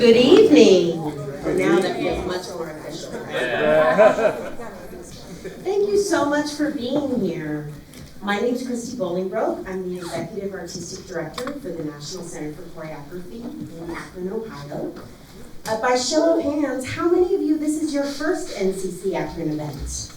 Good evening. Now that feels much more official. Thank you so much for being here. My name is Christy Bolingbroke. I'm the Executive Artistic Director for the National Center for Choreography in Akron, Ohio. By show of hands, how many of you, this is your first NCCAkron event?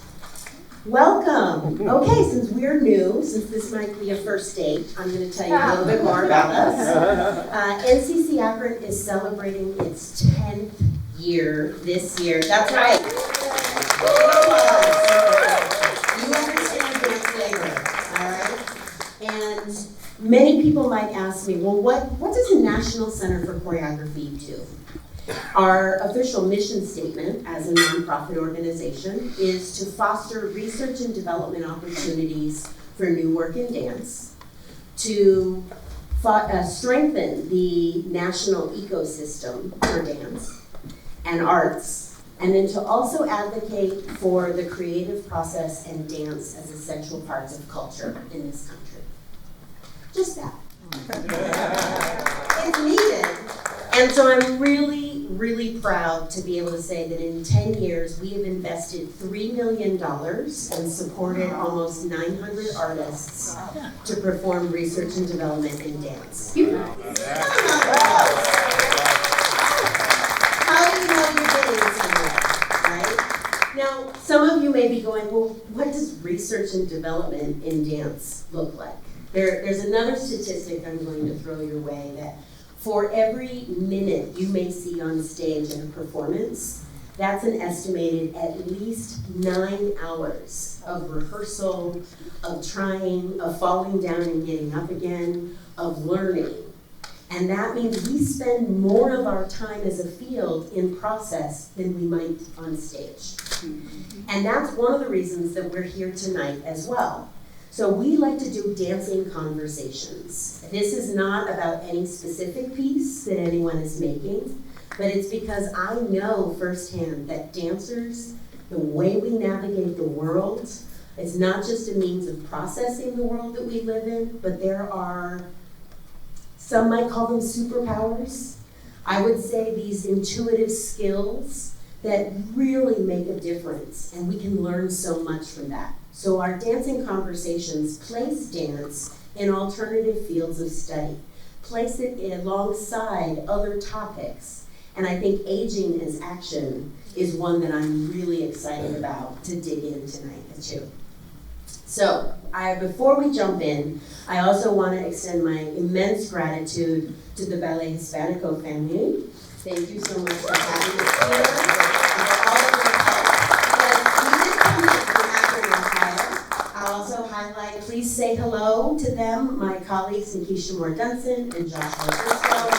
Welcome. Okay, since we're new, since this might be a first date, I'm going to tell you a little bit more about us. NCCAkron is celebrating its 10th year this year. That's right. You understand dance flavor, all right? And many people might ask me, well, what does the National Center for Choreography do? Our official mission statement as a nonprofit organization is to foster research and development opportunities for new work in dance, to strengthen the national ecosystem for dance and arts, and then to also advocate for the creative process and dance as essential parts of culture in this country. Just that. It's needed. And so I'm really proud to be able to say that in 10 years, we have invested $3 million and supported almost 900 artists to perform research and development in dance. How do you know you're getting somewhere, right? Now, some of you may be going, well, what does research and development in dance look like? There's another statistic I'm going to throw your way that for every minute you may see on stage in a performance, that's an estimated at least 9 hours of rehearsal, of trying, of falling down and getting up again, of learning. And that means we spend more of our time as a field in process than we might on stage. And that's one of the reasons that we're here tonight as well. So we like to do dancing conversations. This is not about any specific piece that anyone is making, but it's because I know firsthand that dancers, the way we navigate the world, is not just a means of processing the world that we live in, but there are, some might call them superpowers. I would say these intuitive skills that really make a difference, and we can learn so much from that. So our dancing conversations place dance in alternative fields of study, place it alongside other topics. And I think aging as action is one that I'm really excited about to dig in tonight too. So before we jump in, I also want to extend my immense gratitude to the Ballet Hispánico family. Thank you so much for having us here. And for all of your help. I'll also highlight, please say hello to them, my colleagues Nikisha Moore-Dunson and Joshua Briscoe.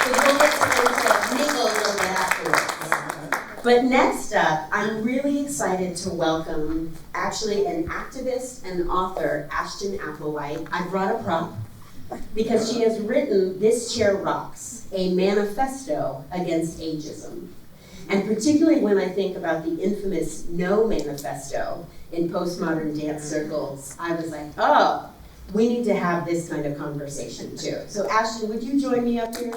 So you'll get time to mingle a little bit afterwards. But next up, I'm really excited to welcome actually an activist and author, Ashton Applewhite. I brought a prop because she has written This Chair Rocks, a manifesto against ageism. And particularly when I think about the infamous No Manifesto in postmodern dance circles, I was like, oh, we need to have this kind of conversation too. So Ashton, would you join me up here?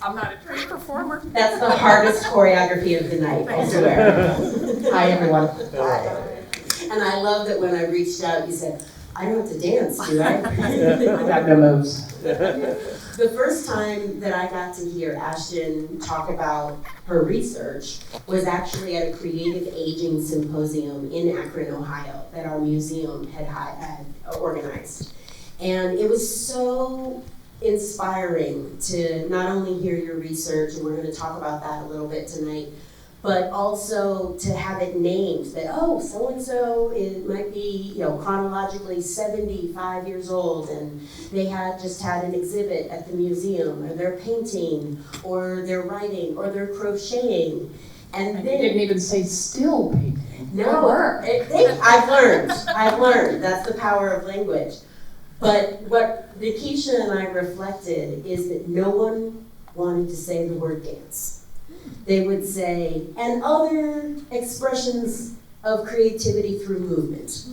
I'm not a trained performer. That's the hardest choreography of the night, I swear. Hi, everyone. And I love that when I reached out, you said, I don't have to dance, do I? I got no moves. The first time that I got to hear Ashton talk about her research was actually at a creative aging symposium in Akron, Ohio, that our museum had organized. And it was so inspiring to not only hear your research, and we're going to talk about that a little bit tonight, but also to have it named that, oh, so-and-so, it might be, chronologically 75 years old, and they just had an exhibit at the museum, or they're painting, or they're writing, or they're crocheting. And They then, didn't even say still painting. no, I've learned, that's the power of language. But what Nikisha and I reflected is that no one wanted to say the word dance. They would say, and other expressions of creativity through movement.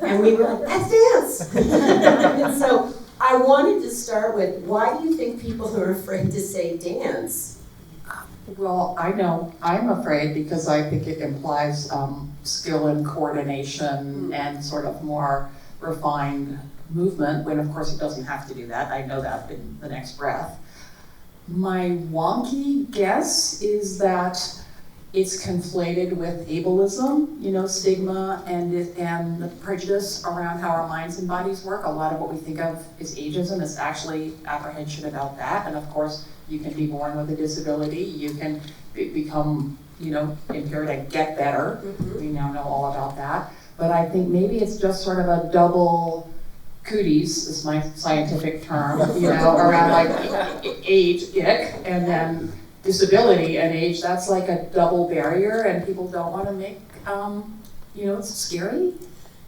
And we were like, that's dance! And so I wanted to start with, why do you think people are afraid to say dance? Well, I know I'm afraid because I think it implies skill and coordination and sort of more refined movement, when of course it doesn't have to do that. I know that in the next breath. My wonky guess is that it's conflated with ableism, stigma and the prejudice around how our minds and bodies work. A lot of what we think of as ageism is actually apprehension about that. And of course, you can be born with a disability. You can become, impaired and get better. Mm-hmm. We now know all about that. But I think maybe it's just sort of a double cooties, is my scientific term, around like age, ick, and then disability and age. That's like a double barrier, and people don't want to make, it's scary.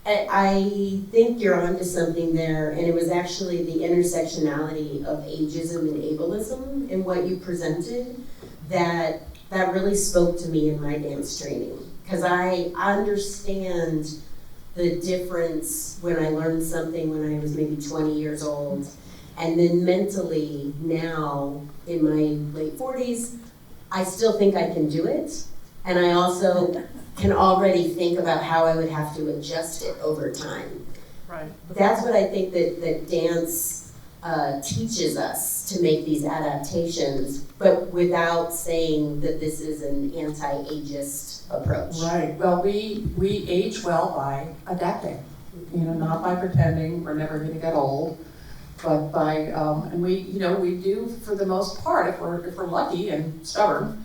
I think you're onto something there, and it was actually the intersectionality of ageism and ableism in what you presented that really spoke to me in my dance training. Because I understand the difference when I learned something when I was maybe 20 years old, and then mentally now in my late 40s, I still think I can do it, and I also can already think about how I would have to adjust it over time. Right. That's what I think that dance teaches us, to make these adaptations, but without saying that this is an anti-ageist approach. Right. Well, we age well by adapting. Not by pretending we're never going to get old, but by and we do, for the most part, if we're lucky and stubborn,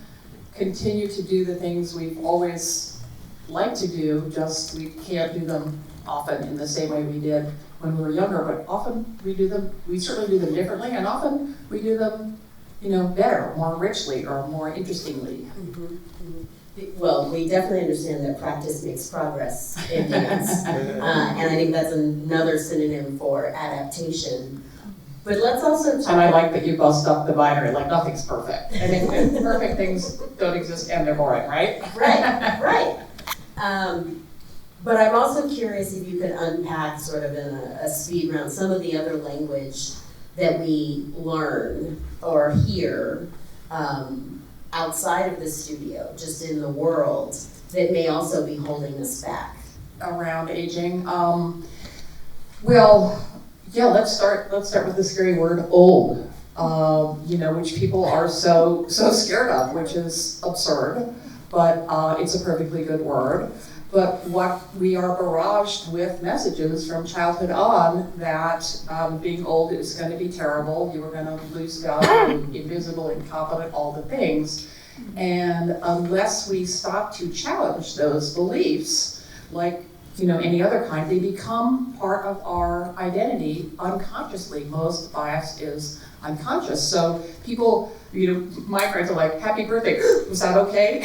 continue to do the things we've always liked to do. Just we can't do them often in the same way we did when we were younger. But often we do them. We certainly do them differently, and often we do them, better, more richly, or more interestingly. Mm-hmm. Mm-hmm. Well, we definitely understand that practice makes progress in dance, and I think that's another synonym for adaptation. But let's also talk. And I like that you bust up the binary, like nothing's perfect. And perfect things don't exist and they're boring, right? Right. But I'm also curious if you could unpack sort of in a speed round some of the other language that we learn or hear outside of the studio, just in the world, that may also be holding us back. Around aging. Let's start with the scary word old, which people are so scared of, which is absurd, but it's a perfectly good word. But what we are barraged with messages from childhood on that being old is going to be terrible, you are going to lose value, invisible, incompetent, all the things. And unless we stop to challenge those beliefs, like any other kind, they become part of our identity unconsciously. Most bias is unconscious. So people, my friends are like, happy birthday, was that okay?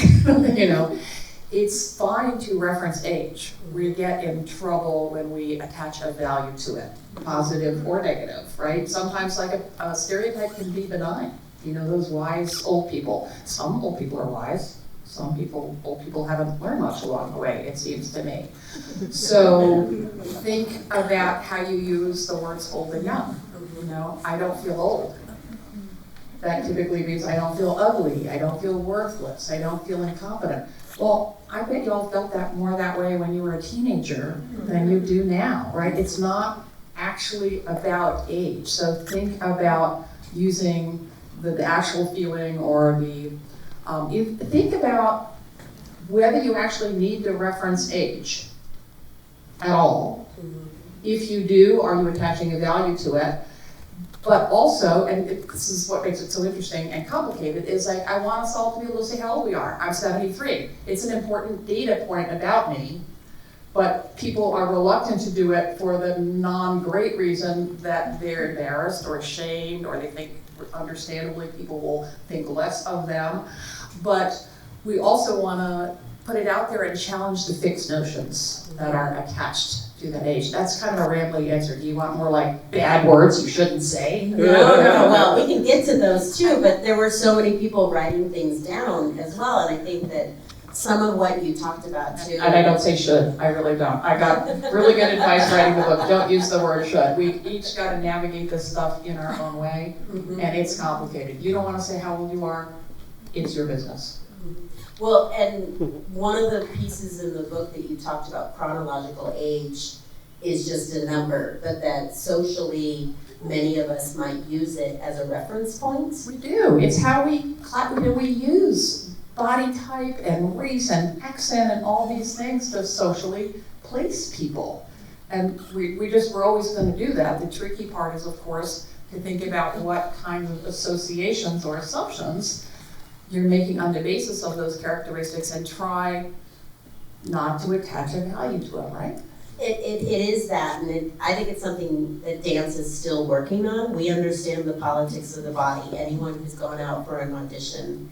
It's fine to reference age. We get in trouble when we attach a value to it, positive or negative, right? Sometimes like a stereotype can be benign. Those wise old people. Some old people are wise. Some old people haven't learned much along the way, it seems to me. So think about how you use the words old and young. I don't feel old. That typically means I don't feel ugly, I don't feel worthless, I don't feel incompetent. Well, I bet you all felt that more that way when you were a teenager than you do now, right? It's not actually about age. So think about using the actual feeling or the think about whether you actually need to reference age at all. If you do, are you attaching a value to it? But also, and this is what makes it so interesting and complicated, is like, I want us all to be able to say how old we are. I'm 73. It's an important data point about me, but people are reluctant to do it for the non-great reason that they're embarrassed or ashamed, or they think, understandably, people will think less of them. But we also want to put it out there and challenge the fixed notions that are attached to that age. That's kind of a rambling answer. Do you want more like bad words you shouldn't say? No. Well, we can get to those too, but there were so many people writing things down as well, and I think that some of what you talked about too. And I don't say should, I really don't. I got really good advice writing the book, don't use the word should. We each got to navigate this stuff in our own way, and it's complicated. You don't want to say how old you are, it's your business. Well, and one of the pieces in the book that you talked about, chronological age, is just a number, but that socially, many of us might use it as a reference point. We do. It's how we use body type and race and accent and all these things to socially place people. And we're always going to do that. The tricky part is, of course, to think about what kinds of associations or assumptions you're making on the basis of those characteristics and try not to attach a value to them, right? It is that, and I think it's something that dance is still working on. We understand the politics of the body. Anyone who's gone out for an audition,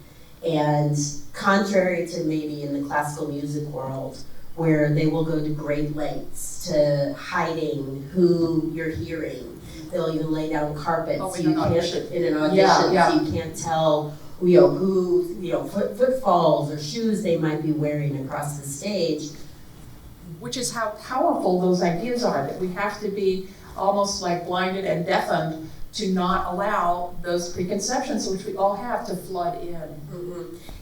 and contrary to maybe in the classical music world, where they will go to great lengths to hiding who you're hearing. They'll even lay down carpets in an audition, so you can't tell who footfalls or shoes they might be wearing across the stage. Which is how powerful those ideas are, that we have to be almost like blinded and deafened to not allow those preconceptions, which we all have, to flood in.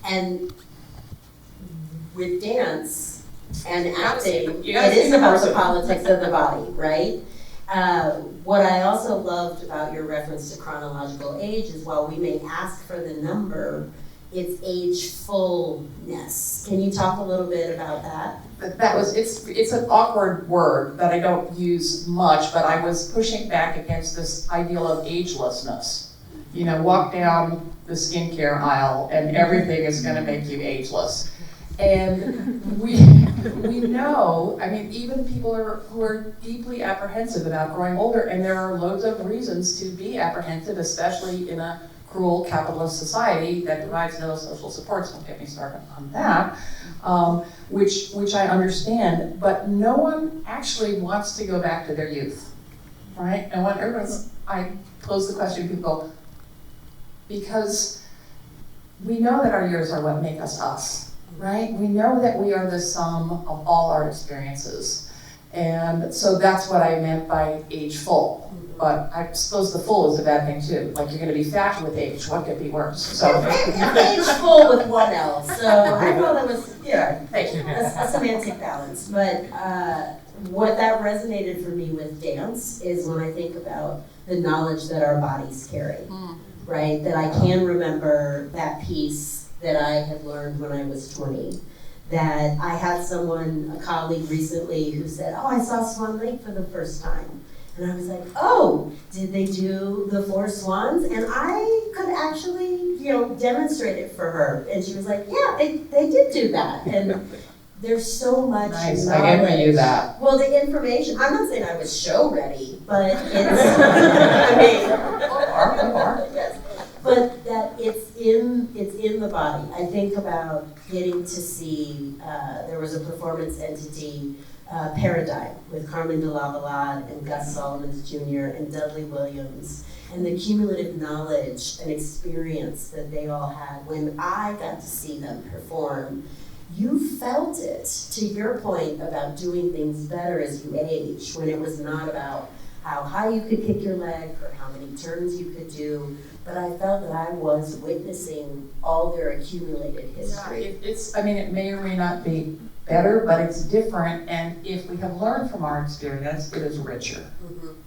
And with dance and acting, it is about the politics of the body, right? What I also loved about your reference to chronological age is while we may ask for the number, it's agefulness. Can you talk a little bit about that? It's an awkward word that I don't use much, but I was pushing back against this ideal of agelessness. You know, walk down the skincare aisle and everything is going to make you ageless. And we know, I mean, even people who are deeply apprehensive about growing older, and there are loads of reasons to be apprehensive, especially in a cruel capitalist society that provides no social supports. Don't get me started on that, which I understand, but no one actually wants to go back to their youth, right? And when I pose the question to people, because we know that our years are what make us us, right? We know that we are the sum of all our experiences. And so that's what I meant by ageful. But I suppose the full is a bad thing too. Like you're going to be fat with age. What could be worse? So ageful with one L. So I know that was thank you. A semantic balance. But what that resonated for me with dance is when I think about the knowledge that our bodies carry, right? That I can remember that piece that I had learned when I was 20. That I had a colleague recently who said, "Oh, I saw Swan Lake for the first time." And I was like, "Oh, did they do the 4 swans?" And I could actually, demonstrate it for her. And she was like, "Yeah, they did do that." And there's so much nice. knowledge. I envy you that. Well, the information, I'm not saying I was show ready, but it's, I mean, yes. But that it's in the body. I think about getting to see, there was a performance entity, Paradigm, with Carmen de Lavalade and Gus Solomons Jr. and Dudley Williams, and the cumulative knowledge and experience that they all had. When I got to see them perform, you felt it, to your point about doing things better as you age, when it was not about how high you could kick your leg or how many turns you could do, but I felt that I was witnessing all their accumulated history. Yeah, it may or may not be better, but it's different, and if we have learned from our experience, it is richer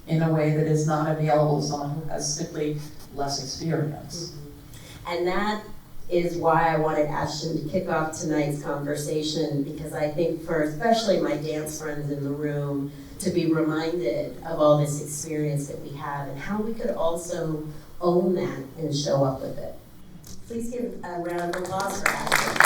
in a way that is not available to someone who has simply less experience. And that is why I wanted Ashton to kick off tonight's conversation, because I think for especially my dance friends in the room to be reminded of all this experience that we have and how we could also own that and show up with it. Please give a round of applause for Ashton.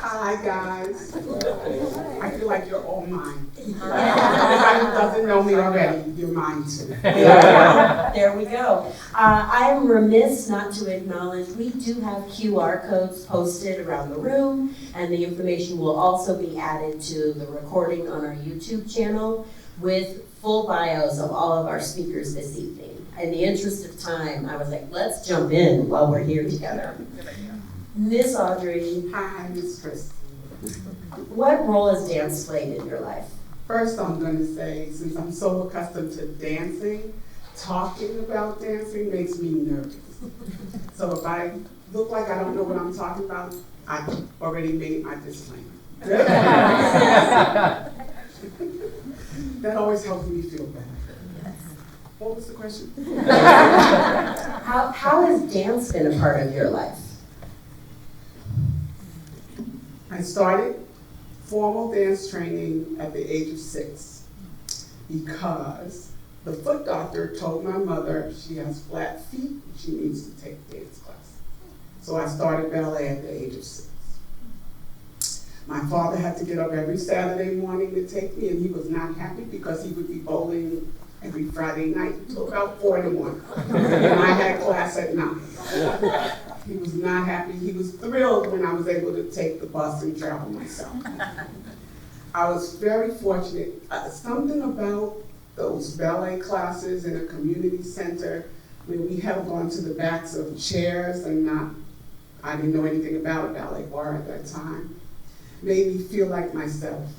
Hi guys. I feel like you're all mine. Everybody who doesn't know me already already, you're mine too. There we go. I am remiss not to acknowledge, we do have QR codes posted around the room, and the information will also be added to the recording on our YouTube channel with full bios of all of our speakers this evening. In the interest of time, I was like, let's jump in while we're here together. Miss Audrey. Hi, Miss Christy. What role has dance played in your life? First, I'm going to say, since I'm so accustomed to dancing, talking about dancing makes me nervous. So if I look like I don't know what I'm talking about, I already made my disclaimer. That always helps me feel better. What was the question? How has dance been a part of your life? I started formal dance training at the age of 6 because the foot doctor told my mother she has flat feet and she needs to take a dance class. So I started ballet at the age of 6. My father had to get up every Saturday morning to take me, and he was not happy because he would be bowling every Friday night until about 4 in the morning. And I had class at 9. He was not happy. He was thrilled when I was able to take the bus and travel myself. I was very fortunate. Something about those ballet classes in a community center where we held on to the backs of chairs and I didn't know anything about a ballet bar at that time, made me feel like myself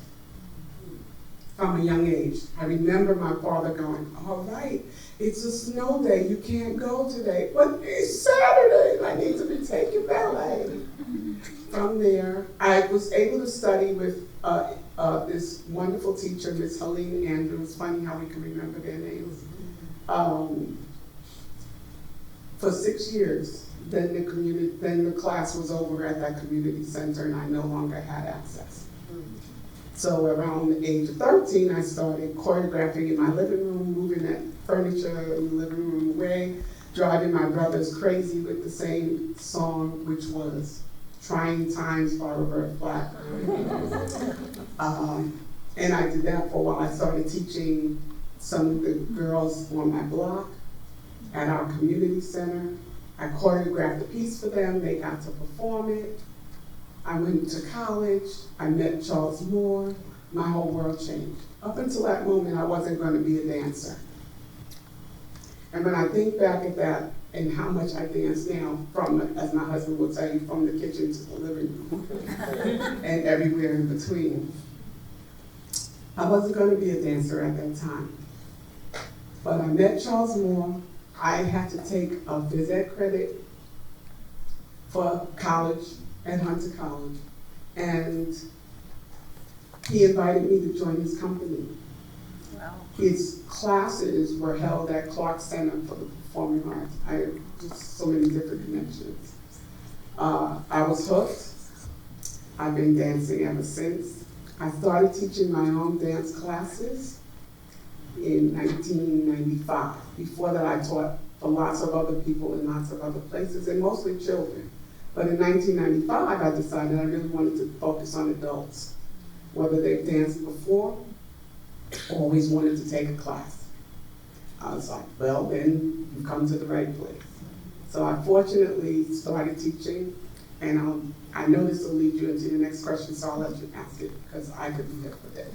from a young age. I remember my father going, all right, it's a snow day, you can't go today, but it's Saturday, I need to be taking ballet. From there, I was able to study with this wonderful teacher, Miss Helene Andrews. Funny how we can remember their names. For 6 years. Then the class was over at that community center and I no longer had access. So around the age of 13, I started choreographing in my living room, moving that furniture in the living room away, driving my brothers crazy with the same song, which was Trying Times by Roberta Flack. And I did that for a while. I started teaching some of the girls on my block at our community center. I choreographed a piece for them, they got to perform it. I went to college, I met Charles Moore, my whole world changed. Up until that moment, I wasn't going to be a dancer. And when I think back at that and how much I dance now, from, as my husband would say, from the kitchen to the living room and everywhere in between, I wasn't going to be a dancer at that time. But I met Charles Moore. I had to take a phys ed credit for college at Hunter College, and he invited me to join his company. Wow. His classes were held at Clark Center for the Performing Arts. I have just so many different connections. I was hooked. I've been dancing ever since. I started teaching my own dance classes in 1995. Before that, I taught for lots of other people in lots of other places, and mostly children. But in 1995, I decided I really wanted to focus on adults, whether they've danced before, always wanted to take a class. I was like, well, then you've come to the right place. So I fortunately started teaching, and I know this will lead you into your next question, so I'll let you ask it, because I could be here for days.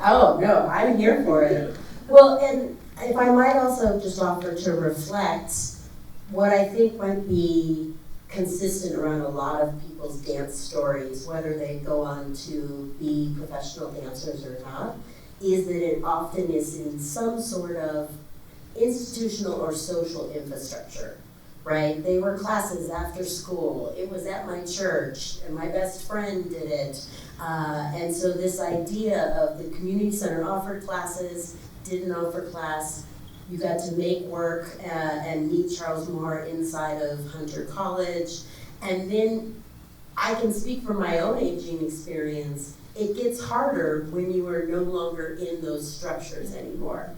Oh, no, I'm here for it. Well, and if I might also just offer to reflect what I think might be consistent around a lot of people's dance stories, whether they go on to be professional dancers or not, is that it often is in some sort of institutional or social infrastructure, right? They were classes after school, it was at my church, and my best friend did it. And so this idea of the community center offered classes, didn't offer class, you got to make work and meet Charles Moore inside of Hunter College. And then I can speak from my own aging experience, it gets harder when you are no longer in those structures anymore.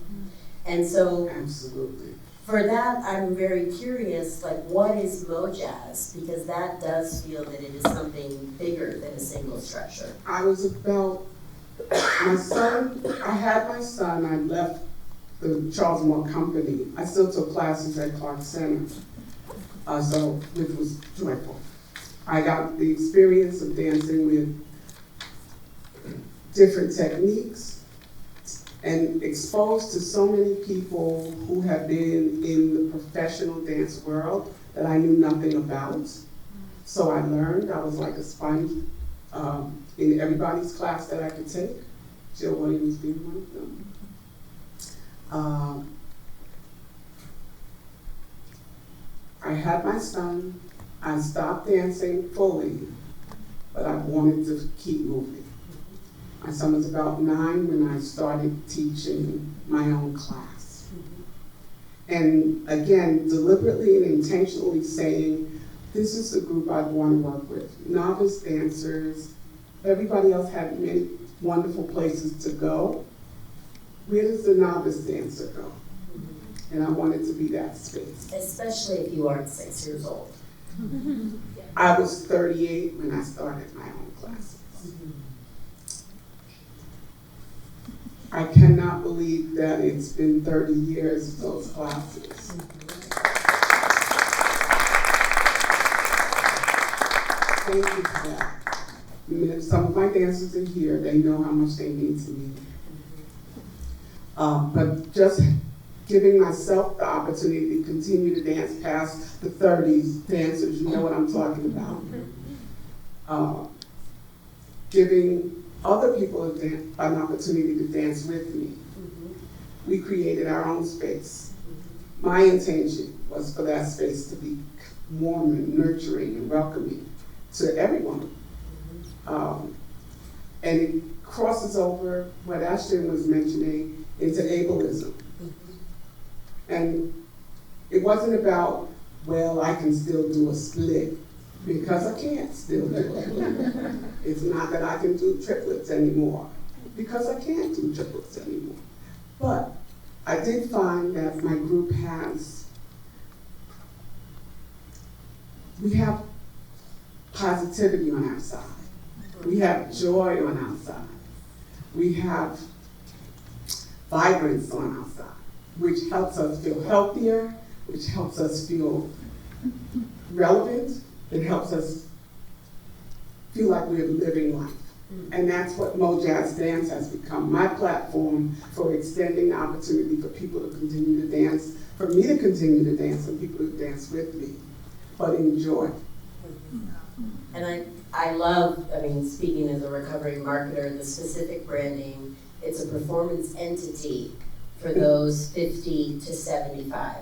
And so Absolutely. for that, I'm very curious, like, what is MoJazz? Because that does feel that it is something bigger than a single structure. I was about My son, I had my son, I left the Charles Moore Company. I still took classes at Clark Center, which was joyful. I got the experience of dancing with different techniques and exposed to so many people who have been in the professional dance world that I knew nothing about. So I learned, I was like a sponge in everybody's class that I could take, Jill Williams being one of them. I had my son, I stopped dancing fully, but I wanted to keep moving. My son was about 9 when I started teaching my own class. And again, deliberately and intentionally saying, this is the group I'd want to work with. Novice dancers, everybody else had many wonderful places to go. Where does the novice dancer go? And I wanted to be that space. Especially if you aren't 6 years old. I was 38 when I started my own classes. I cannot believe that it's been 30 years of those classes. Thank you for that. Some of my dancers are here, they know how much they mean to me. But just giving myself the opportunity to continue to dance past the 30s dancers, you know what I'm talking about. Giving other people an opportunity to dance with me. We created our own space. My intention was for that space to be warm and nurturing and welcoming to everyone. And it crosses over what Ashton was mentioning into ableism. And it wasn't about, well, I can still do a split, because I can't still do it. It's not that I can do triplets anymore, because I can't do triplets anymore. But I did find that my group we have positivity on our side. We have joy on our side. We have vibrance on our side, which helps us feel healthier, which helps us feel relevant. It helps us feel like we're living life. And that's what MoJazz Dance has become, my platform for extending the opportunity for people to continue to dance, for me to continue to dance, and people to dance with me, but enjoy. And I love, speaking as a recovering marketer, the specific branding. It's a performance entity for those 50 to 75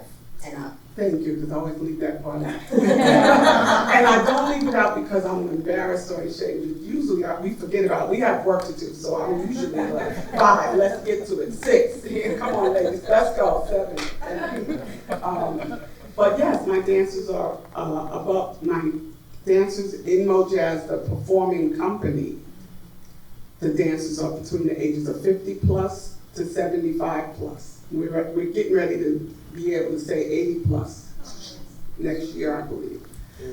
and up. Thank you, because I always leave that part out. And I don't leave it out because I'm embarrassed or ashamed. Usually we forget about it. We have work to do, so I'm usually like, 5, let's get to it, 6. Come on, ladies, let's go, 7. But yes, my dancers are my dancers in MoJazz, the performing company. The dancers are between the ages of 50 plus to 75 plus. We're getting ready to be able to say 80 plus next year, I believe.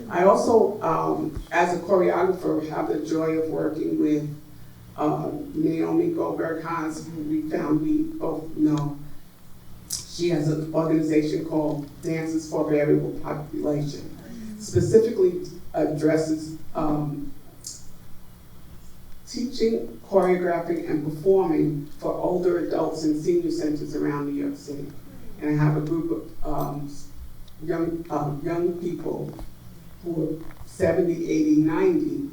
I also, as a choreographer, have the joy of working with Naomi Goldberg-Haas, who we both know. She has an organization called Dances for Variable Population, specifically addresses teaching, choreographing, and performing for older adults in senior centers around New York City. And I have a group of young people who are 70, 80, 90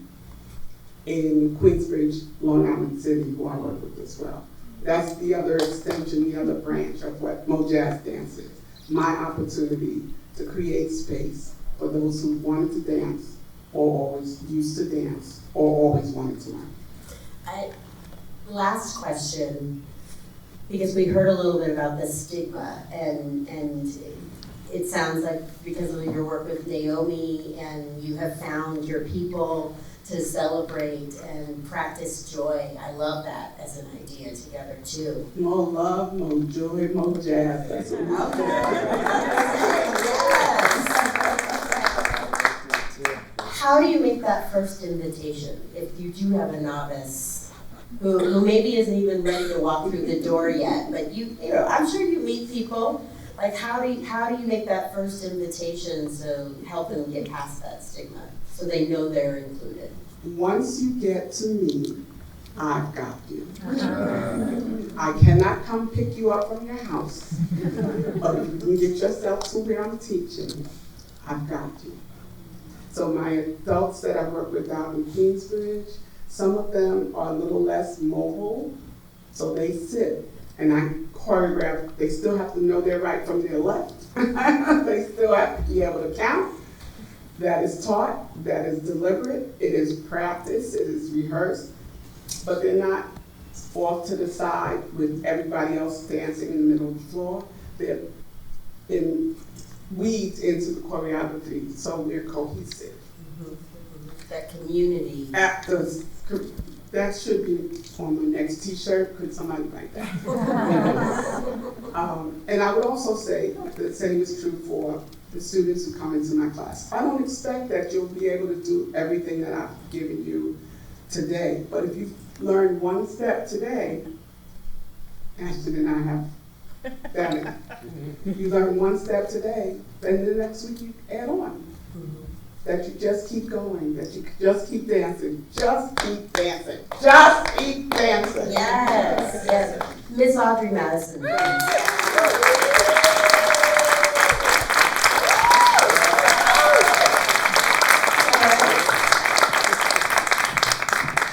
in Queensbridge, Long Island City, who I work with as well. That's the other extension, the other branch of what MoJazz Dance is. My opportunity to create space for those who wanted to dance, or always used to dance, or always wanted to learn. Last question, because we heard a little bit about the stigma, and it sounds like because of your work with Naomi, and you have found your people to celebrate and practice joy. I love that as an idea together too. More love, more joy, more jazz. That's what we Okay. Yes. How do you make that first invitation if you do have a novice who maybe isn't even ready to walk through the door yet, but you know, I'm sure you meet people. Like, how do you make that first invitation so help them get past that stigma so they know they're included? Once you get to me, I've got you. I cannot come pick you up from your house, but if you can get yourself to where I'm teaching, I've got you. So my adults that I work with out in Queensbridge, some of them are a little less mobile, so they sit and I choreograph. They still have to know their right from their left. They still have to be able to count. That is taught, that is deliberate, it is practiced, it is rehearsed, but they're not off to the side with everybody else dancing in the middle of the floor. They're weaved into the choreography, so we're cohesive. That community. That should be on my next t-shirt. Could somebody write that? And I would also say the same is true for the students who come into my class. I don't expect that you'll be able to do everything that I've given you today, but if you learn one step today, Ashton and I have done it. You learn one step today, then the next week you add on. That you just keep going, that you just keep dancing, just keep dancing, just keep dancing. Yes, yes. Miss Audrey Madison.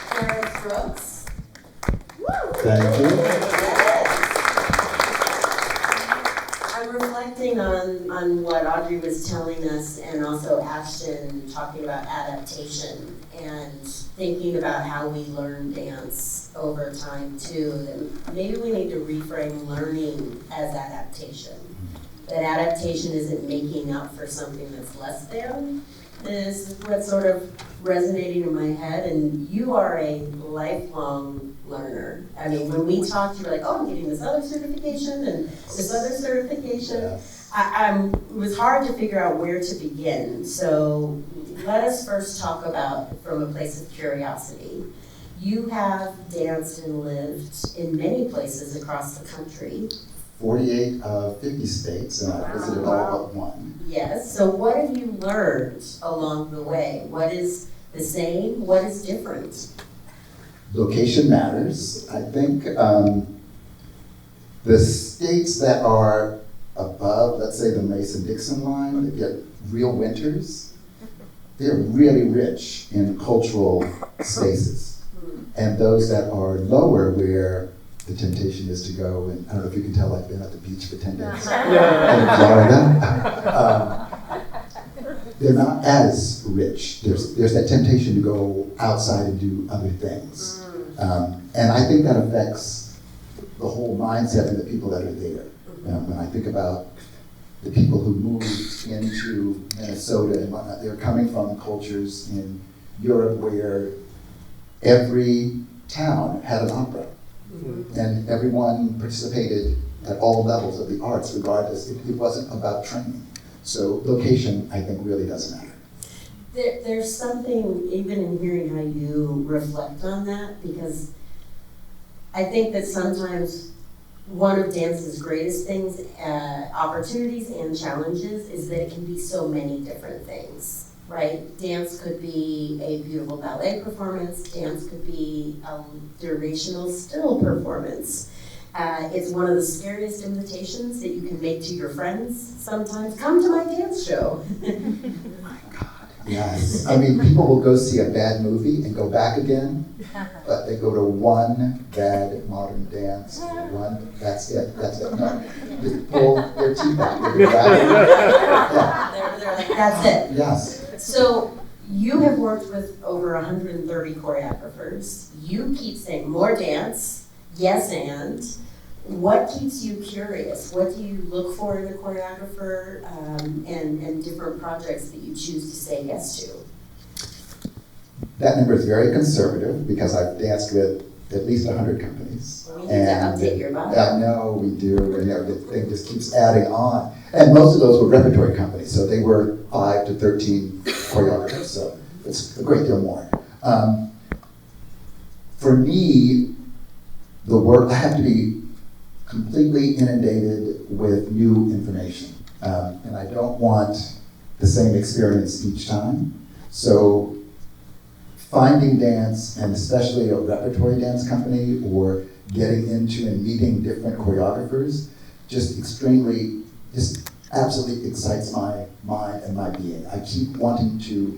Clarence Brooks. Thank you. I'm reflecting on what Audrey was telling us, and also Ashton talking about adaptation and thinking about how we learn dance over time too. And maybe we need to reframe learning as adaptation. That adaptation isn't making up for something that's less than. This is what's sort of resonating in my head, and you are a lifelong learner. I mean, when we talked, you were like, oh, I'm getting this other certification and this other certification. It was hard to figure out where to begin. So let us first talk about from a place of curiosity. You have danced and lived in many places across the country. 48 of 50 states, and I visited all but one. Yes, so what have you learned along the way? What is the same? What is different? Location matters. I think the states that are above, let's say the Mason-Dixon line, they get real winters. They're really rich in cultural spaces. And those that are lower, where the temptation is to go, and I don't know if you can tell, I've been at the beach for 10 days in Florida. They're not as rich. There's that temptation to go outside and do other things. And I think that affects the whole mindset of the people that are there. When I think about the people who moved into Minnesota and whatnot, they're coming from cultures in Europe where every town had an opera. And everyone participated at all levels of the arts, regardless. It wasn't about training. So location, I think, really does matter. There's something, even in hearing how you reflect on that, because I think that sometimes one of dance's greatest things, opportunities and challenges, is that it can be so many different things. Right? Dance could be a beautiful ballet performance. Dance could be a durational still performance. It's one of the scariest invitations that you can make to your friends sometimes. Come to my dance show. My God. Yes. I mean, people will go see a bad movie and go back again, but they go to one bad modern dance, that's it. No, they pull their teeth out. They're like, that's it. Yes. So you have worked with over 130 choreographers. You keep saying more dance, yes and. What keeps you curious? What do you look for in a choreographer, and different projects that you choose to say yes to? That number is very conservative because I've danced with at least 100 companies. We need to update your bio. No, we do. And the thing just keeps adding on. And most of those were repertory companies, so they were 5 to 13 choreographers, so it's a great deal more. For me, the work, I have to be completely inundated with new information. And I don't want the same experience each time. So finding dance, and especially a repertory dance company, or getting into and meeting different choreographers, just absolutely excites my mind and my being. I keep wanting to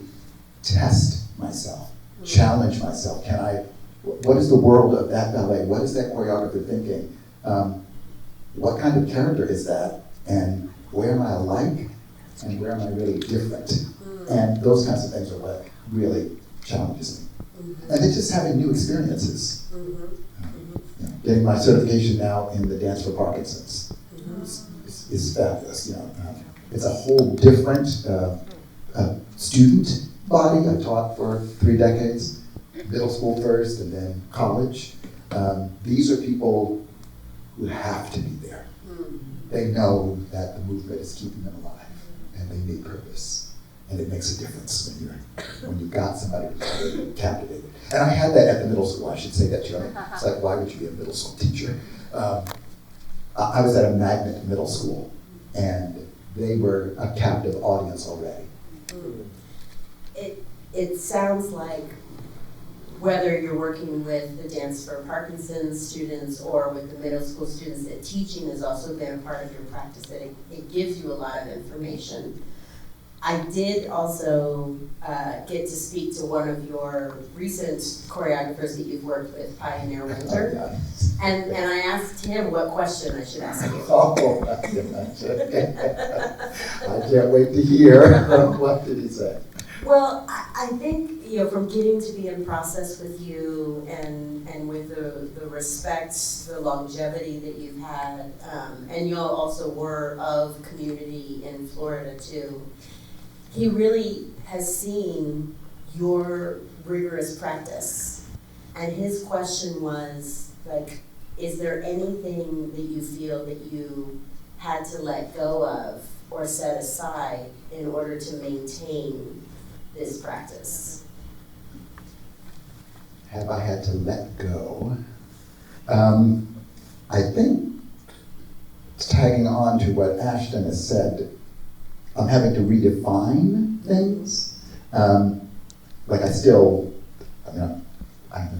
test myself, challenge myself. What is the world of that ballet? What is that choreographer thinking? What kind of character is that? And where am I alike? And where am I really different? And those kinds of things are what really challenges me. And it's just having new experiences. Getting my certification now in the dance for Parkinson's is fabulous. It's a whole different student body. I taught for 3 decades, middle school first and then college. These are people who have to be there. They know that the movement is keeping them alive and they need purpose. And it makes a difference when you've got somebody who's really captivated. And I had that at the middle school. I should say that, It's like, why would you be a middle school teacher? I was at a magnet middle school, and they were a captive audience already. It sounds like whether you're working with the Dance for Parkinson's students or with the middle school students, that teaching has also been a part of your practice, that it gives you a lot of information. I did also get to speak to one of your recent choreographers that you've worked with, Pioneer Winter, and I asked him what question I should ask you. I can't wait to hear. What did he say? Well, I think, from getting to be in process with you and with the respect, the longevity that you've had, and you also were of community in Florida too, he really has seen your rigorous practice. And his question was, like, is there anything that you feel that you had to let go of or set aside in order to maintain this practice? Have I had to let go? I think, tagging on to what Ashton has said, I'm having to redefine things. I'm a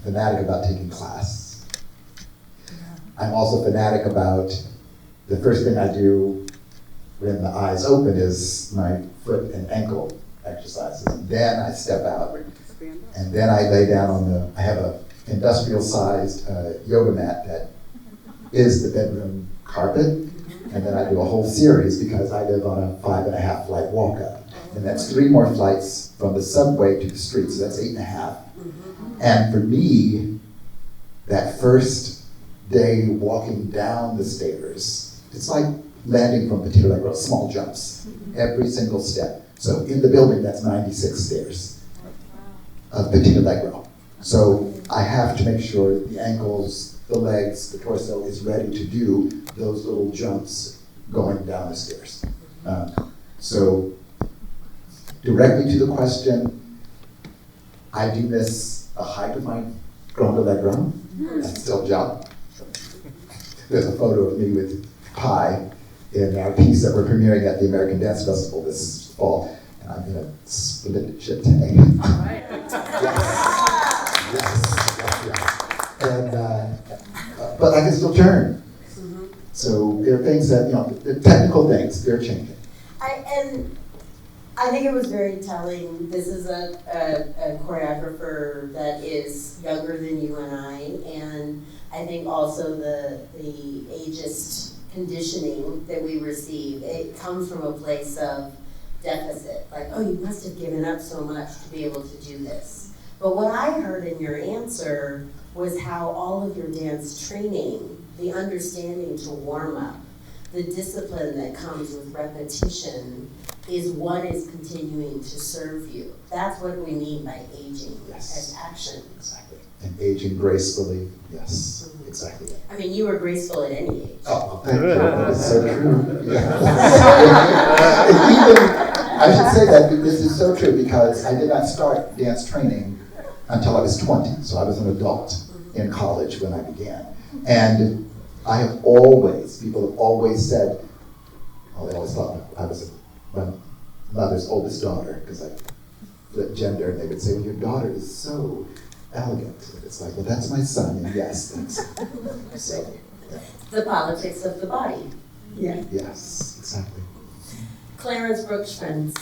fanatic about taking class. I'm also fanatic about the first thing I do when the eyes open is my foot and ankle exercises. Then I step out, and then I lay down I have an industrial-sized yoga mat that is the bedroom carpet. And then I do a whole series because I live on a 5.5 flight walk up. And that's 3 more flights from the subway to the street, so that's 8.5. And for me, that first day walking down the stairs, it's like landing from Petit Allegro, small jumps, every single step. So in the building, that's 96 stairs of Petit Allegro. So I have to make sure that the ankles, the legs, the torso is ready to do those little jumps going down the stairs. So directly to the question, I do miss a height of my grand allegro. I still jump. There's a photo of me with Pi in our piece that we're premiering at the American Dance Festival this fall, and I'm in a splendid ship today. All right. Yes. And, but I can still turn. So there are things that, the technical things, they're changing. I think it was very telling. This is a choreographer that is younger than you and I think also the ageist conditioning that we receive, it comes from a place of deficit. Like, oh, you must have given up so much to be able to do this. But what I heard in your answer was how all of your dance training, the understanding to warm up, the discipline that comes with repetition is what is continuing to serve you. That's what we mean by aging as action. Exactly. And aging gracefully, yes, exactly. I mean, you were graceful at any age. Oh, thank you. That is so true. Yeah. I should say that this is so true because I did not start dance training until I was 20, so I was an adult. in college when I began. And people have always said, oh, they always thought I was my mother's oldest daughter, because I flipped gender, and they would say, well, your daughter is so elegant. And it's like, well, that's my son, and yes, that's so, yeah. The politics of the body. Yeah. Yes, exactly. Clarence Brooks, friends.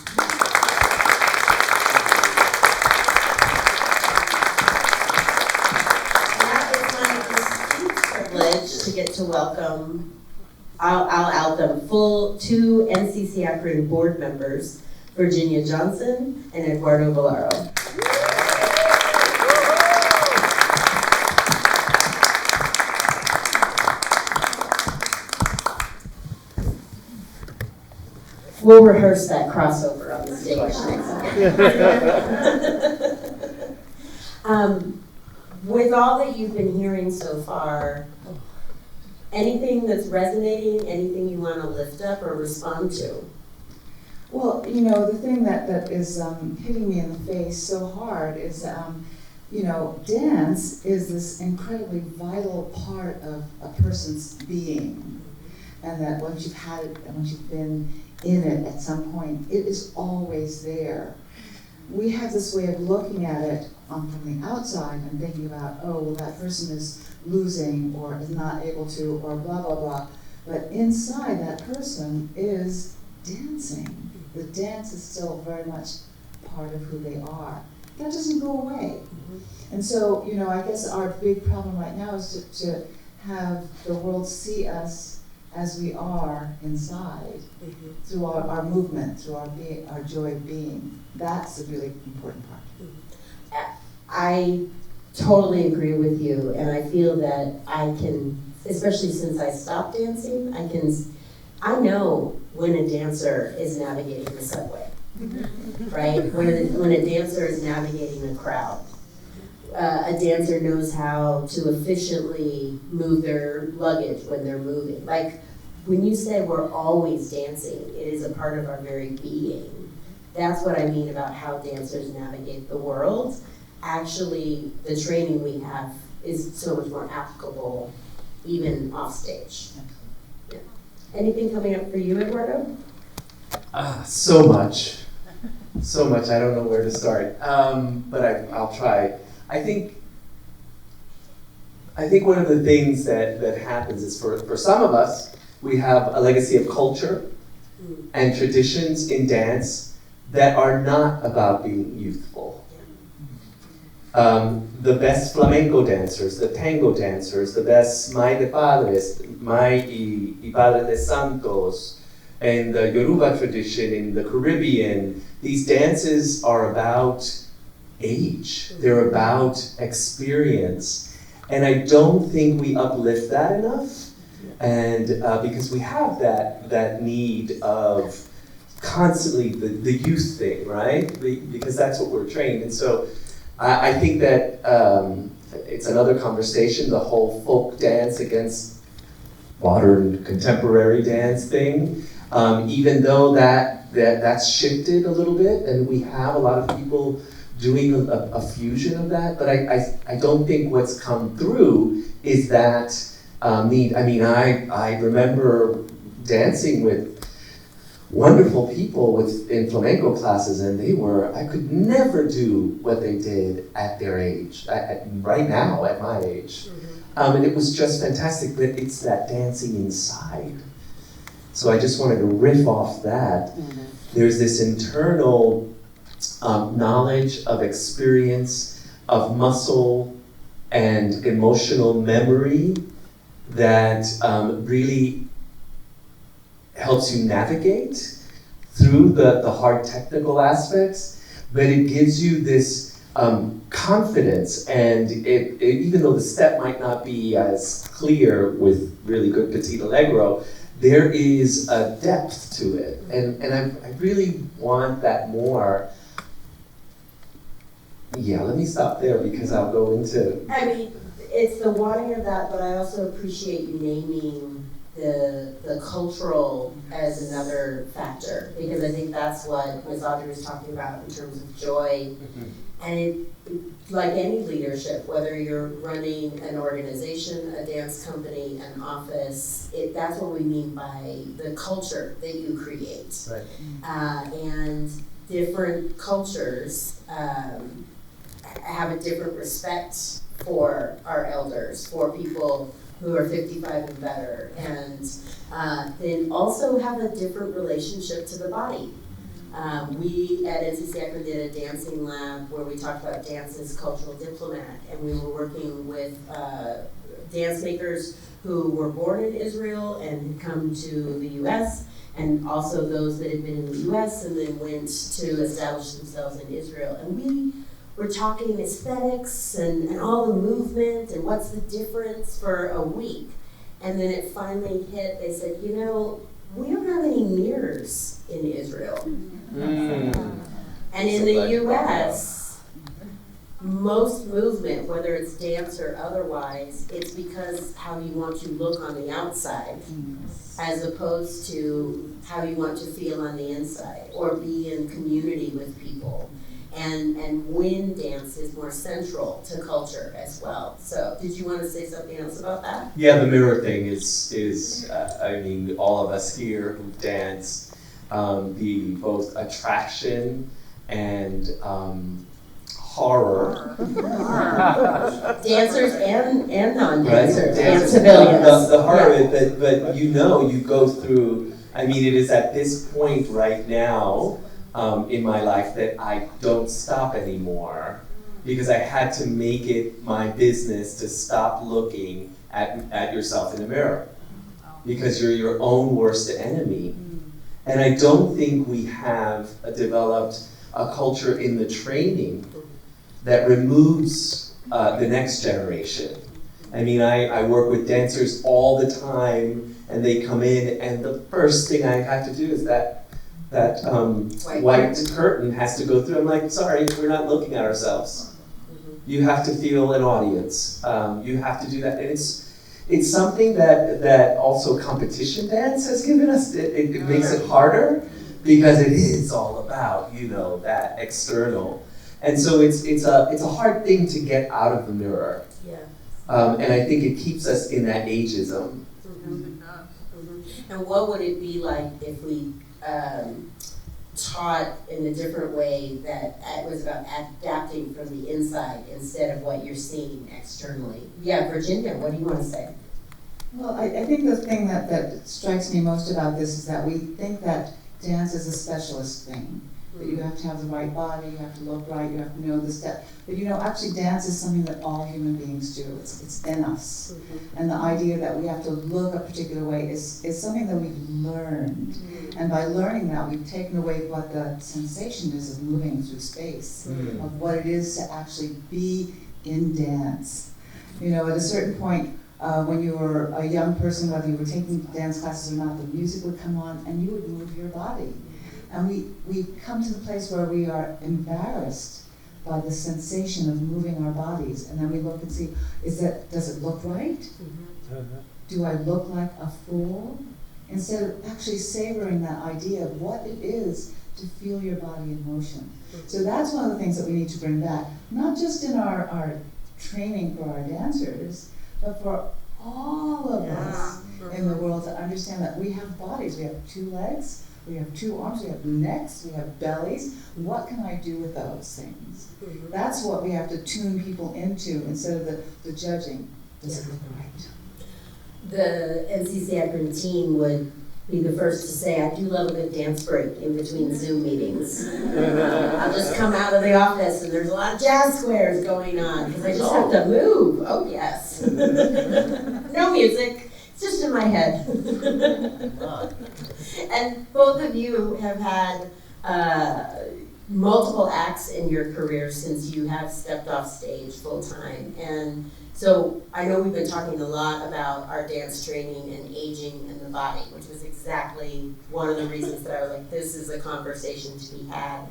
Privilege to get to welcome, I'll out them, two NCCAkron board members, Virginia Johnson and Eduardo Vilaro. We'll rehearse that crossover on the stage next time. With all that you've been hearing so far, anything that's resonating, anything you want to lift up or respond to? Well, you know, the thing that is hitting me in the face so hard is, you know, dance is this incredibly vital part of a person's being. And that once you've had it, and once you've been in it at some point, it is always there. We have this way of looking at it from the outside and thinking about, oh, well, that person is losing or is not able to, or blah, blah, blah. But inside that person is dancing. The dance is still very much part of who they are. That doesn't go away. And so, you know, I guess our big problem right now is to have the world see us as we are inside, through our movement, through our joy of being. That's the really important part. I totally agree with you, and I feel that I can, especially since I stopped dancing, I know when a dancer is navigating the subway, right? When a dancer is navigating a crowd. A dancer knows how to efficiently move their luggage when they're moving. Like, when you say we're always dancing, it is a part of our very being. That's what I mean about how dancers navigate the world. Actually, the training we have is so much more applicable, even off stage. Yeah. Anything coming up for you, Eduardo? So much. I don't know where to start, but I'll try. I think one of the things that happens is for some of us, we have a legacy of culture and traditions in dance that are not about being youthful. The best flamenco dancers, the tango dancers, the best Mai de Padres, Mai y Padre de Santos, and the Yoruba tradition in the Caribbean, these dances are about age. They're about experience. And I don't think we uplift that enough. And because we have that need of constantly the youth thing, right? Because that's what we're trained. And so I think that it's another conversation, the whole folk dance against modern contemporary dance thing. Even though that's shifted a little bit, and we have a lot of people doing a fusion of that, but I don't think what's come through is that need. I mean, I remember dancing with wonderful people in flamenco classes, and I could never do what they did at their age, right now at my age. And it was just fantastic, but it's that dancing inside. So I just wanted to riff off that. There's this internal knowledge of experience, of muscle and emotional memory that really helps you navigate through the hard technical aspects, but it gives you this confidence, and it even though the step might not be as clear with really good Petit Allegro, there is a depth to it, and I really want that more. Yeah, let me stop there because I'll go into... I mean, it's the wanting of that, but I also appreciate you naming the cultural as another factor, because I think that's what Ms. Audrey was talking about in terms of joy And like any leadership, whether you're running an organization, a dance company, an office, that's what we mean by the culture that you create. Right. And different cultures have a different respect for our elders, for people who are 55 and better, and then also have a different relationship to the body. We at NCCAkron did a dancing lab where we talked about dance as cultural diplomat, and we were working with dance makers who were born in Israel and had come to the US, and also those that had been in the US and then went to establish themselves in Israel. And we were talking aesthetics and all the movement and what's the difference for a week. And then it finally hit, they said, you know, we don't have any mirrors in Israel. And in the US, most movement, whether it's dance or otherwise, it's because how you want to look on the outside as opposed to how you want to feel on the inside or be in community with people. And wind dance is more central to culture as well. So did you want to say something else about that? Yeah, the mirror thing is I mean, all of us here who dance, the both attraction and horror. Dancers and non-dancers, Right? and civilians. The horror of it, but you know, you go through, I mean, it is at this point right now, in my life that I don't stop anymore because I had to make it my business to stop looking at yourself in the mirror because you're your own worst enemy. And I don't think we have developed a culture in the training that removes the next generation. I mean, I work with dancers all the time and they come in and the first thing I have to do is that white curtain has to go through. I'm like, sorry, we're not looking at ourselves. You have to feel an audience. You have to do that. And it's something that also competition dance has given us. It makes it harder because it is all about, you know, that external. And so it's a hard thing to get out of the mirror. Yeah. And I think it keeps us in that ageism. And what would it be like if we taught in a different way that it was about adapting from the inside instead of what you're seeing externally? Yeah, Virginia, what do you want to say? Well, I think the thing that strikes me most about this is that we think that dance is a specialist thing. That you have to have the right body, you have to look right, you have to know the step. But you know, actually dance is something that all human beings do. It's in us. And the idea that we have to look a particular way is something that we've learned. And by learning that, we've taken away what the sensation is of moving through space, of what it is to actually be in dance. You know, at a certain point, when you were a young person, whether you were taking dance classes or not, the music would come on and you would move your body. And we come to the place where we are embarrassed by the sensation of moving our bodies. And then we look and see, does it look right? Do I look like a fool? Instead of actually savoring that idea of what it is to feel your body in motion. So that's one of the things that we need to bring back, not just in our training for our dancers, but for all of us in the world to understand that we have bodies. We have 2 legs, we have 2 arms, we have necks, we have bellies. What can I do with those things? That's what we have to tune people into instead of the judging. Does it look right? The NCCAkron team would be the first to say, I do love a good dance break in between Zoom meetings. I'll just come out of the office and there's a lot of jazz squares going on because I just have to move. Oh yes. No music, it's just in my head. And both of you have had multiple acts in your career since you have stepped off stage full time. And so I know we've been talking a lot about our dance training and aging in the body, which was exactly one of the reasons that I was like, this is a conversation to be had.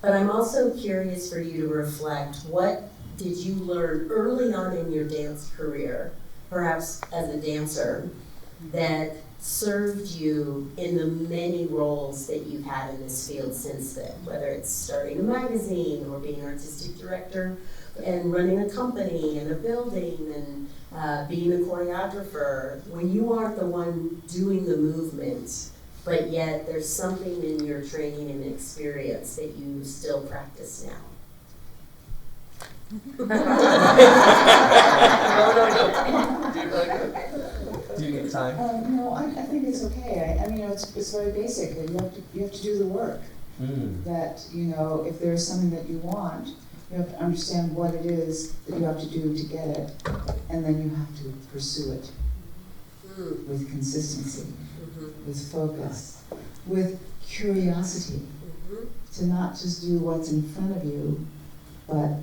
But I'm also curious for you to reflect, what did you learn early on in your dance career, perhaps as a dancer, that served you in the many roles that you've had in this field since then, whether it's starting a magazine or being artistic director and running a company and a building and being a choreographer. When you aren't the one doing the movement, but yet there's something in your training and experience that you still practice now. Do you need time? No, I think it's okay. I mean, it's very basic. You have to do the work. That, if there's something that you want, you have to understand what it is that you have to do to get it, and then you have to pursue it with consistency, with focus, with curiosity, to not just do what's in front of you, but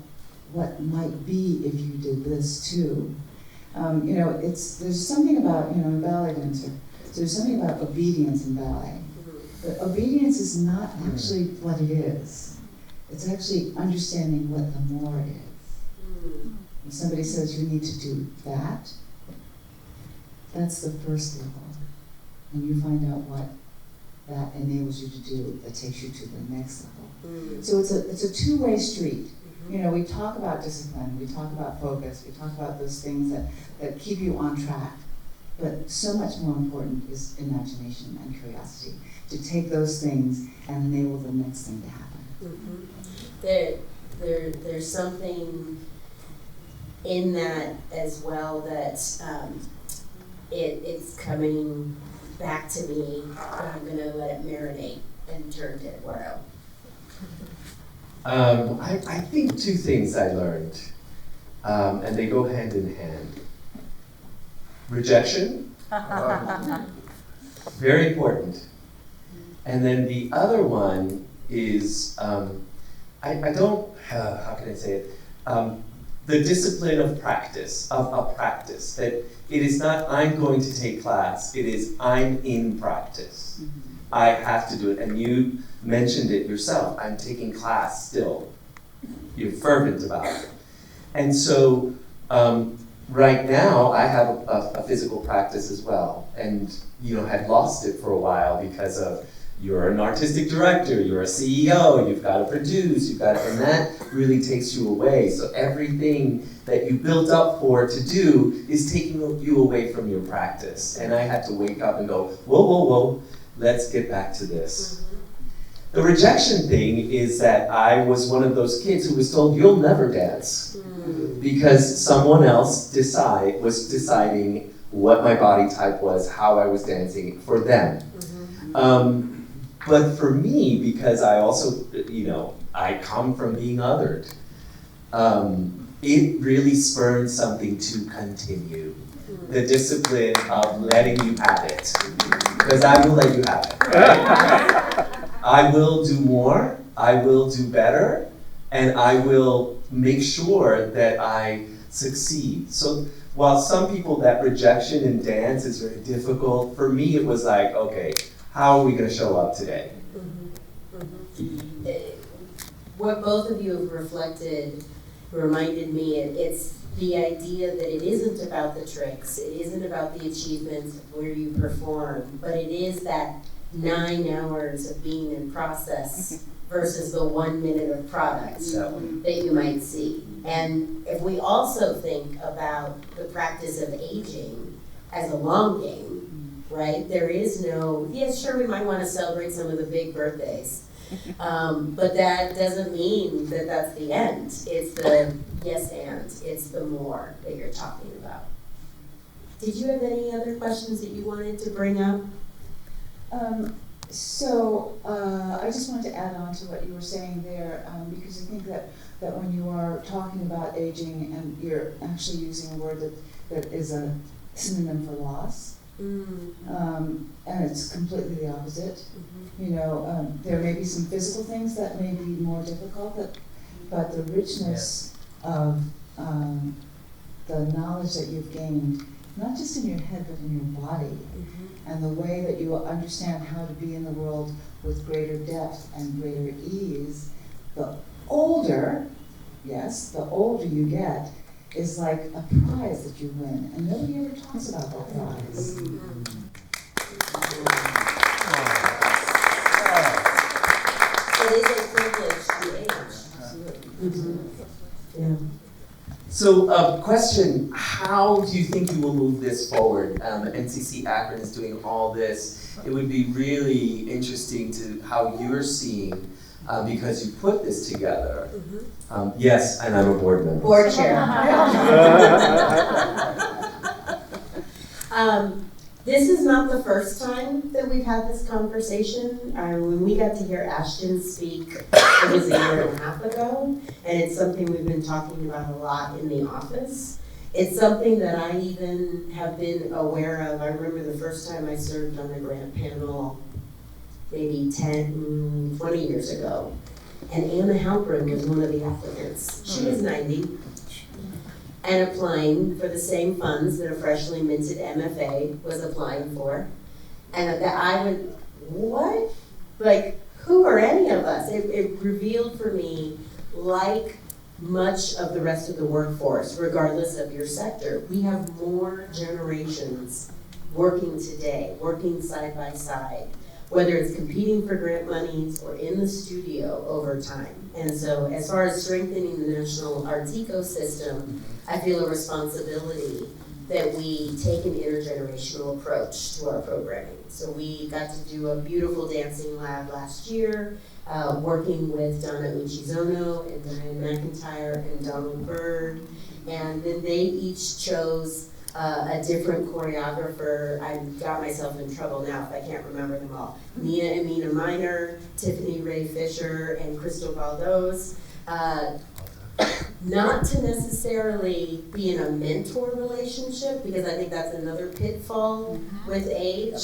what might be if you did this too. There's something about, in ballet dancer, there's something about obedience in ballet. But obedience is not actually what it is. It's actually understanding what the more is. When somebody says you need to do that, that's the first level. And you find out what that enables you to do that takes you to the next level. So it's a two-way street. We talk about discipline, we talk about focus, we talk about those things that keep you on track. But so much more important is imagination and curiosity, to take those things and enable the next thing to happen. There's something in that as well that it's coming back to me, but I'm going to let it marinate and turn to Eduardo. I think two things I learned, and they go hand in hand. Rejection, very important. And then the other one is, I don't, how can I say it? The discipline of practice, of a practice. That it is not, I'm going to take class, it is, I'm in practice. I have to do it. And you mentioned it yourself, I'm taking class still. You're fervent about it. And so, right now, I have a physical practice as well, and had lost it for a while because of you're an artistic director, you're a CEO, you've got to produce, and that really takes you away. So everything that you built up for to do is taking you away from your practice. And I had to wake up and go, whoa, let's get back to this. The rejection thing is that I was one of those kids who was told, you'll never dance. Because someone else was deciding what my body type was, how I was dancing for them. But for me, because I also, I come from being othered, it really spurred something to continue. The discipline of letting you have it. Because I will let you have it. Right? I will do more, I will do better, and I will make sure that I succeed. So while some people, that rejection in dance is very difficult, for me it was like, okay, how are we going to show up today? What both of you have reflected reminded me, it's the idea that it isn't about the tricks, it isn't about the achievements of where you perform, but it is that 9 hours of being in process versus the 1 minute of product that you might see. And if we also think about the practice of aging as a long game, right? There is no, yes, sure, we might want to celebrate some of the big birthdays, but that doesn't mean that that's the end. It's the yes and, it's the more that you're talking about. Did you have any other questions that you wanted to bring up? I just wanted to add on to what you were saying there, because I think that when you are talking about aging and you're actually using a word that is a synonym for loss, and it's completely the opposite. There may be some physical things that may be more difficult, but the richness of the knowledge that you've gained, not just in your head but in your body, and the way that you understand how to be in the world with greater depth and greater ease, the older you get, is like a prize that you win, and nobody ever talks about that prize. So, question, how do you think you will move this forward? NCC Akron is doing all this. It would be really interesting to how you're seeing, because you put this together. Yes, and I'm a board member. Board chair. This is not the first time that we've had this conversation. When we got to hear Ashton speak, it was a year and a half ago, and it's something we've been talking about a lot in the office. It's something that I even have been aware of. I remember the first time I served on the grant panel, maybe 10, 20 years ago, and Anna Halpern was one of the applicants. She was 90. And applying for the same funds that a freshly minted MFA was applying for. And that I would, what? Like, who are any of us? It revealed for me, like much of the rest of the workforce, regardless of your sector, we have more generations working today, working side by side, whether it's competing for grant monies or in the studio over time. And so as far as strengthening the national arts ecosystem, I feel a responsibility that we take an intergenerational approach to our programming. So we got to do a beautiful dancing lab last year, working with Donna Uchizono and Diane McIntyre and Donald Bird. And then they each chose a different choreographer. I got myself in trouble now if I can't remember them all. Nia Amina Minor, Tiffany Ray Fisher, and Crystal Baldos. Not to necessarily be in a mentor relationship, because I think that's another pitfall with age,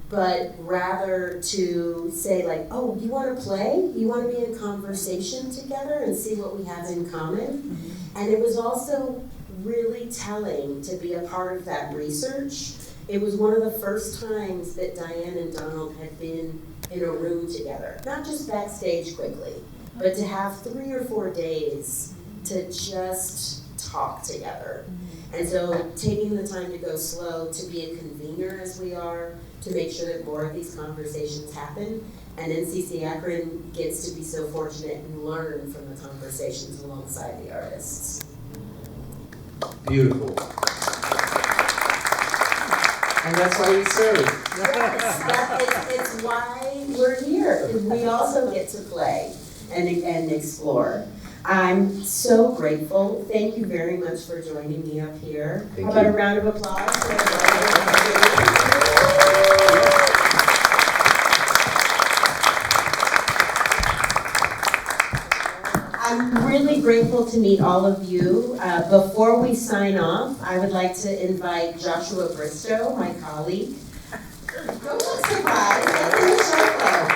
but rather to say like, oh, you want to play? You want to be in conversation together and see what we have in common? And it was also really telling to be a part of that research. It was one of the first times that Diane and Donald had been in a room together, not just backstage quickly, but to have 3 or 4 days to just talk together. And so taking the time to go slow, to be a convener as we are, to make sure that more of these conversations happen. And NCC Akron gets to be so fortunate and learn from the conversations alongside the artists. Beautiful. And that's why we serve. Yes, it's why we're here. We also get to play and explore. I'm so grateful. Thank you very much for joining me up here. Thank How about you. a round of applause for I'm really grateful to meet all of you. Before we sign off, I would like to invite Joshua Bristow, my colleague. Don't look surprised, that's in the show flow.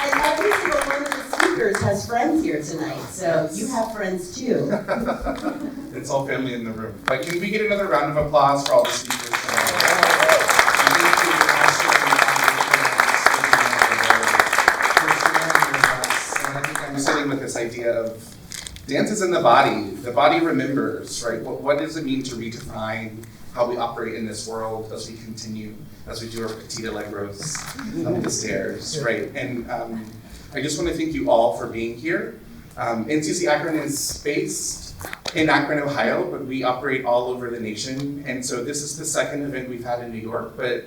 And every single one of the speakers has friends here tonight, so you have friends too. It's all family in the room. But can we get another round of applause for all the speakers tonight? I'm sitting with this idea of dance is in the body. The body remembers, right? What does it mean to redefine how we operate in this world as we continue, as we do our petite allegros up the stairs, right? And I just want to thank you all for being here. NCC Akron is based in Akron, Ohio, but we operate all over the nation. And so this is the second event we've had in New York, but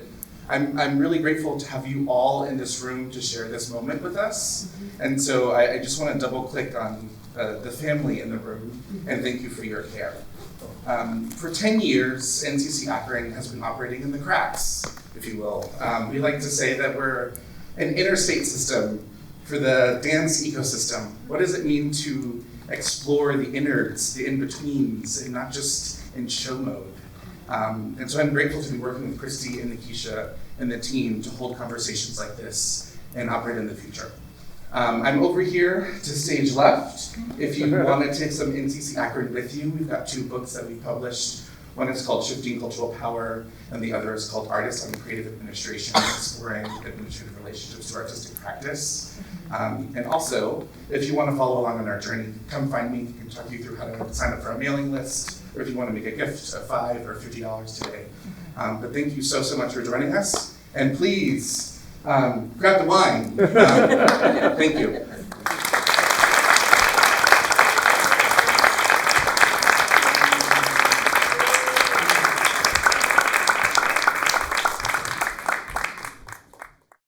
I'm really grateful to have you all in this room to share this moment with us. And so I just want to double click on the family in the room and thank you for your care. For 10 years, NCC Akron has been operating in the cracks, if you will. We like to say that we're an interstate system for the dance ecosystem. What does it mean to explore the innards, the in-betweens, and not just in show mode? And so I'm grateful to be working with Christy and Nikisha and the team to hold conversations like this and operate in the future. I'm over here to stage left. If you want to take some NCC Akron with you, we've got 2 books that we published. One is called Shifting Cultural Power, and the other is called Artists on Creative Administration, Exploring Administrative Relationships to Artistic Practice. And also, if you want to follow along on our journey, come find me. I can talk you through how to sign up for our mailing list, or if you want to make a gift of $5 or $50 today. But thank you so much for joining us. And please, grab the wine. Thank you.